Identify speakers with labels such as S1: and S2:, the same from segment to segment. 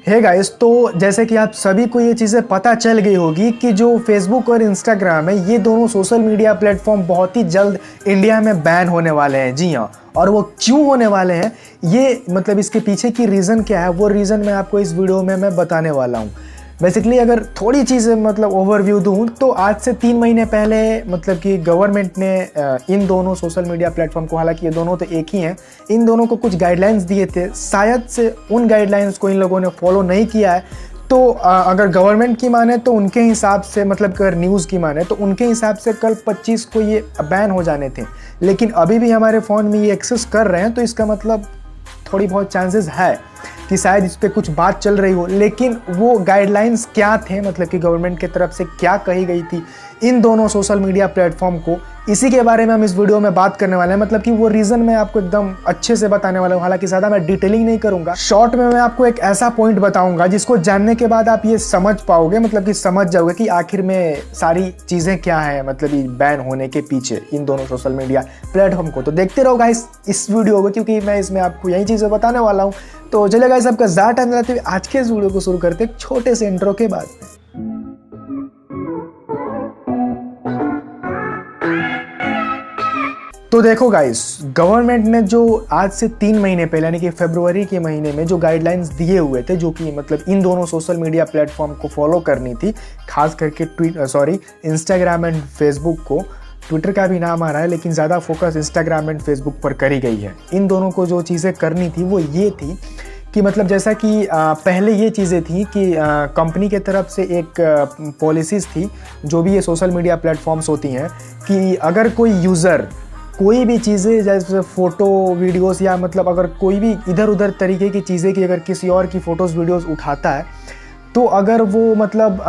S1: Hey guys, तो जैसे कि आप सभी को ये चीज़ें पता चल गई होगी कि जो फेसबुक और इंस्टाग्राम है, ये दोनों सोशल मीडिया प्लेटफॉर्म बहुत ही जल्द इंडिया में बैन होने वाले हैं। जी हाँ, और वो क्यों होने वाले हैं, ये मतलब इसके पीछे की रीज़न क्या है, वो रीज़न मैं आपको इस वीडियो में मैं बताने वाला हूँ। बेसिकली अगर थोड़ी चीज़ें मतलब ओवरव्यू दूँ तो आज से 3 महीने पहले मतलब कि गवर्नमेंट ने इन दोनों सोशल मीडिया प्लेटफॉर्म को, हालांकि ये दोनों तो एक ही हैं, इन दोनों को कुछ गाइडलाइंस दिए थे। शायद से उन गाइडलाइंस को इन लोगों ने फॉलो नहीं किया है। तो अगर गवर्नमेंट की माने तो उनके हिसाब से, मतलब अगर न्यूज़ की माने तो उनके हिसाब से कल 25 को ये बैन हो जाने थे, लेकिन अभी भी हमारे फ़ोन में ये एक्सेस कर रहे हैं, तो इसका मतलब थोड़ी बहुत चांसेस है कि शायद इस पर कुछ बात चल रही हो। लेकिन वो गाइडलाइंस क्या थे, मतलब कि गवर्नमेंट की तरफ से क्या कही गई थी इन दोनों सोशल मीडिया प्लेटफॉर्म को, इसी के बारे में हम इस वीडियो में बात करने वाले हैं। मतलब कि वो रीज़न मैं आपको एकदम अच्छे से बताने वाला हूँ। हालांकि ज़्यादा मैं डिटेलिंग नहीं करूँगा, शॉर्ट में मैं आपको एक ऐसा पॉइंट बताऊँगा जिसको जानने के बाद आप ये समझ पाओगे, मतलब कि समझ जाओगे कि आखिर में सारी चीज़ें क्या हैं, मतलब ये बैन होने के पीछे इन दोनों सोशल मीडिया प्लेटफॉर्म को। तो देखते रहो गाइस इस वीडियो को, क्योंकि मैं इसमें आपको यही चीज़ें बताने वाला हूँ। तो चलिए गाइस, आपका ज़्यादा टाइम लगाते हुए आज के इस वीडियो को शुरू करते एक छोटे से इंट्रो के बाद। तो देखो गाइस, गवर्नमेंट ने जो आज से 3 महीने पहले यानी कि फरवरी के महीने में जो गाइडलाइंस दिए हुए थे, जो कि मतलब इन दोनों सोशल मीडिया प्लेटफॉर्म को फॉलो करनी थी, खास करके इंस्टाग्राम एंड फेसबुक को। ट्विटर का भी नाम आ रहा है, लेकिन ज़्यादा फोकस इंस्टाग्राम एंड फेसबुक पर करी गई है। इन दोनों को जो चीज़ें करनी थी वो ये थी कि मतलब जैसा कि पहले ये चीज़ें थी कि कंपनी के तरफ से एक पॉलिसीज़ थी, जो भी ये सोशल मीडिया प्लेटफॉर्म्स होती हैं, कि अगर कोई यूज़र कोई भी चीज़ें जैसे फ़ोटो वीडियोस या मतलब अगर कोई भी इधर उधर तरीके की चीज़ें की अगर किसी और की फ़ोटोज़ वीडियोस उठाता है, तो अगर वो मतलब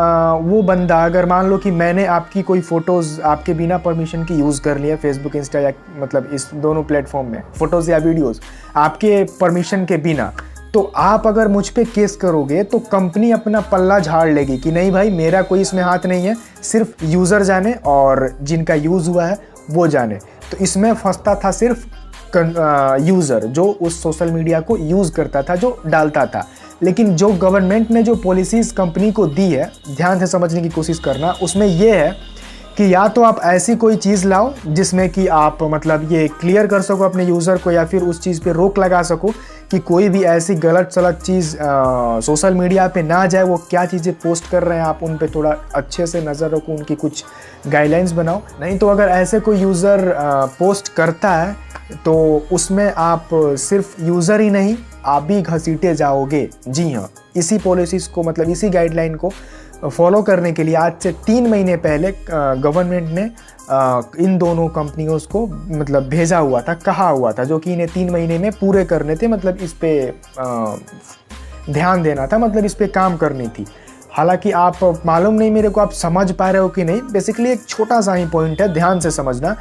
S1: वो बंदा, अगर मान लो कि मैंने आपकी कोई फ़ोटोज़ आपके बिना परमिशन की यूज़ कर लिया फेसबुक, इंस्टा या मतलब इस दोनों प्लेटफॉर्म में फ़ोटोज़ या वीडियोज़ आपके परमिशन के बिना, तो आप अगर मुझ पे केस करोगे तो कंपनी अपना पल्ला झाड़ लेगी कि नहीं भाई, मेरा कोई इसमें हाथ नहीं है, सिर्फ यूज़र जाने और जिनका यूज़ हुआ है वो जाने। तो इसमें फंसता था सिर्फ यूज़र, जो उस सोशल मीडिया को यूज़ करता था, जो डालता था। लेकिन जो गवर्नमेंट ने जो पॉलिसीज़ कंपनी को दी है, ध्यान से समझने की कोशिश करना, उसमें यह है कि या तो आप ऐसी कोई चीज़ लाओ जिसमें कि आप मतलब ये क्लियर कर सको अपने यूज़र को, या फिर उस चीज़ पे रोक लगा सको कि कोई भी ऐसी गलत सलत चीज़ सोशल मीडिया पे ना जाए। वो क्या चीज़ें पोस्ट कर रहे हैं, आप उन पे थोड़ा अच्छे से नज़र रखो, उनकी कुछ गाइडलाइंस बनाओ। नहीं तो अगर ऐसे कोई यूज़र पोस्ट करता है तो उसमें आप सिर्फ यूज़र ही नहीं, आप भी घसीटे जाओगे। जी हाँ, इसी पॉलिसीज़ को, मतलब इसी गाइडलाइन को फॉलो करने के लिए आज से 3 महीने पहले गवर्नमेंट ने इन दोनों कंपनियों को मतलब भेजा हुआ था, कहा हुआ था, जो कि इन्हें 3 महीने में पूरे करने थे। मतलब इस पे ध्यान देना था, मतलब इस पे काम करनी थी। हालांकि आप मालूम नहीं मेरे को आप समझ पा रहे हो कि नहीं। बेसिकली एक छोटा सा ही पॉइंट है, ध्यान से समझना,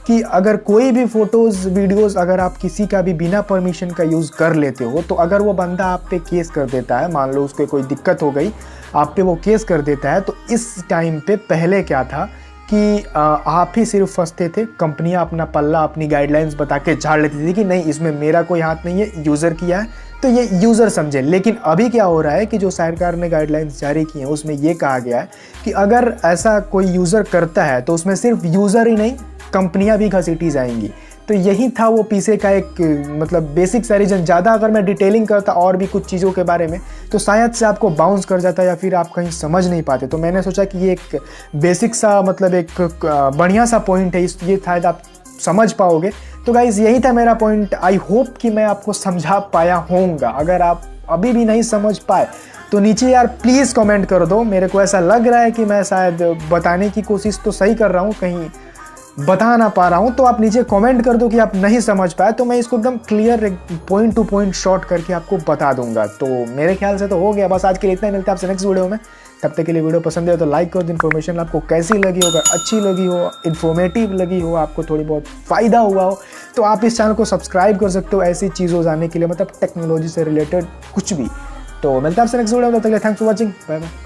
S1: कि अगर कोई भी फ़ोटोज़ वीडियोज़ अगर आप किसी का भी बिना परमिशन का यूज़ कर लेते हो, तो अगर वो बंदा आप पे केस कर देता है, मान लो उसको कोई दिक्कत हो गई, आप पे वो केस कर देता है, तो इस टाइम पे पहले क्या था कि आप ही सिर्फ फंसते थे, कंपनियां अपना पल्ला, अपनी गाइडलाइंस बता के झाड़ लेती थी कि नहीं, इसमें मेरा कोई हाथ नहीं है, यूज़र किया है तो ये यूज़र समझे। लेकिन अभी क्या हो रहा है कि जो सरकार ने गाइडलाइंस जारी की हैं उसमें ये कहा गया है कि अगर ऐसा कोई यूज़र करता है तो उसमें सिर्फ यूज़र ही नहीं, कंपनियां भी घसीटी जाएंगी। तो यही था वो पीछे का एक मतलब बेसिक सा रीज़न। ज़्यादा अगर मैं डिटेलिंग करता और भी कुछ चीज़ों के बारे में तो शायद से आपको बाउंस कर जाता या फिर आप कहीं समझ नहीं पाते। तो मैंने सोचा कि ये एक बेसिक सा मतलब एक बढ़िया सा पॉइंट है, ये शायद आप समझ पाओगे। तो गाइज़ यही था मेरा पॉइंट। आई होप कि मैं आपको समझा पाया होऊंगा। अगर आप अभी भी नहीं समझ पाए तो नीचे यार प्लीज़ कमेंट कर दो। मेरे को ऐसा लग रहा है कि मैं शायद बताने की कोशिश तो सही कर रहा हूँ, कहीं बता ना पा रहा हूँ, तो आप नीचे कमेंट कर दो कि आप नहीं समझ पाए, तो मैं इसको एकदम clear point two point short करके आपको बता दूंगा। तो मेरे ख्याल से तो हो गया, बस आज के लिए इतना ही। मिलता है आपसे नेक्स्ट वीडियो में। तब तक के लिए वीडियो पसंद है तो लाइक कर दो। इन्फॉर्मेशन आपको कैसी लगी हो, अगर अच्छी लगी हो, इन्फॉर्मेटिव लगी हो, आपको थोड़ी बहुत फ़ायदा हुआ हो, तो आप इस चैनल को सब्सक्राइब कर सकते हो ऐसी चीज़ों जानने के लिए, मतलब टेक्नोलॉजी से रिलेटेड कुछ भी। तो मिलता है आपसे नेक्स्ट वीडियो में, तब तक के लिए thanks for watching, bye bye.